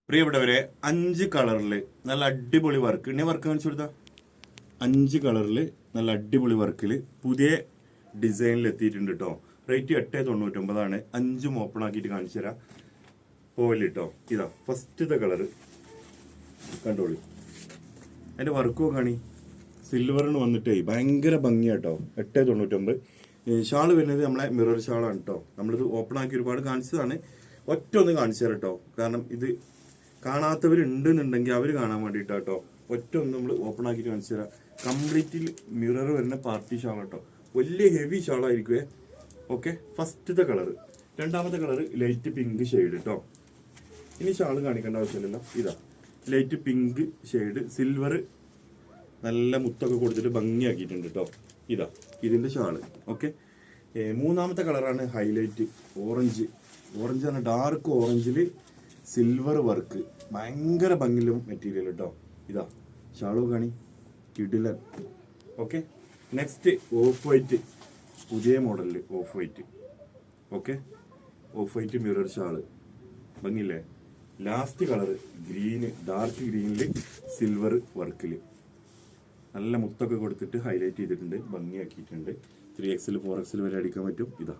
പ്രിയപ്പെട്ടവരെ 5 കളറിൽ നല്ല അടിപൊളി വർക്ക് ഇനി വർക്ക് കാണിച്ചു കൊടുത്താ 5 കളറിൽ നല്ല അടിപൊളി വർക്കിൽ പുതിയ ഡിസൈനിൽ എത്തിയിട്ടുണ്ട് കേട്ടോ. റേറ്റ് 899 5 ഓപ്പൺ ആക്കിയിട്ട് കാണിച്ചു തരാം. പോയില്ല കേട്ടോ. ഇതാ ഫസ്റ്റത്തെ കളറ് കണ്ടോളി. അതിന്റെ വർക്കും കാണി സിൽവറിന് വന്നിട്ടേ ഭയങ്കര ഭംഗിയാട്ടോ. 899. ഷാള് വരുന്നത് നമ്മളെ മിറർ ഷാളാണ് കേട്ടോ. നമ്മളിത് ഓപ്പൺ ആക്കി ഒരുപാട് കാണിച്ചതാണ്. ഒറ്റ ഒന്ന് കാണിച്ചു തരാം കേട്ടോ. കാരണം ഇത് കാണാത്തവരുണ്ടെന്നുണ്ടെങ്കിൽ അവർ കാണാൻ വേണ്ടിയിട്ടാ കേട്ടോ. ഒറ്റ ഒന്ന് നമ്മൾ ഓപ്പൺ ആക്കിയിട്ട് കാണിച്ചു തരാം. കംപ്ലീറ്റിൽ മിറർ വരുന്ന പാർട്ടി ഷാൾ കേട്ടോ. വലിയ ഹെവി ഷാളായിരിക്കുവേ. ഓക്കെ, ഫസ്റ്റത്തെ കളറ്. രണ്ടാമത്തെ കളറ് ലൈറ്റ് പിങ്ക് ഷെയ്ഡ് കേട്ടോ. ഇനി ഷാള് കാണിക്കേണ്ട ആവശ്യമില്ലല്ലോ. ഇതാ ലൈറ്റ് പിങ്ക് ഷെയ്ഡ് സിൽവർ നല്ല മുത്തൊക്കെ കൊടുത്തിട്ട് ഭംഗിയാക്കിയിട്ടുണ്ട് കേട്ടോ. ഇതാ ഇതിന്റെ ഷാള്. ഓക്കെ, മൂന്നാമത്തെ കളറാണ് ഹൈലൈറ്റ് ഓറഞ്ച്. ഓറഞ്ചാണ്, ഡാർക്ക് ഓറഞ്ചിൽ സിൽവർ വർക്ക്, ഭയങ്കര ഭംഗിയിലും മെറ്റീരിയൽ കേട്ടോ. ഇതാ ഷാളോ കാണി കിടിലൻ. ഓക്കെ, നെക്സ്റ്റ് ഓഫ് വൈറ്റ്, പുതിയ മോഡലിൽ off white. Okay, off white mirror shawl ഭംഗിയില്ലേ. ലാസ്റ്റ് കളർ ഗ്രീന്, ഡാർക്ക് ഗ്രീനിൽ സിൽവർ വർക്കിൽ നല്ല മുത്തൊക്കെ കൊടുത്തിട്ട് ഹൈലൈറ്റ് ചെയ്തിട്ടുണ്ട്, ഭംഗിയാക്കിയിട്ടുണ്ട്. 3XL 4XL വരെ അടിക്കാൻ പറ്റും. ഇതാ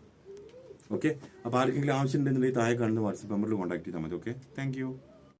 ഓക്കെ. അപ്പോൾ ആർക്കെങ്കിലും ആവശ്യം ഉണ്ടെന്നുണ്ടെങ്കിൽ താഴെ കാണുന്ന വാട്സപ്പ് നമ്പറിൽ കോൺടാക്ട് ചെയ്താൽ മതി. Okay, thank you.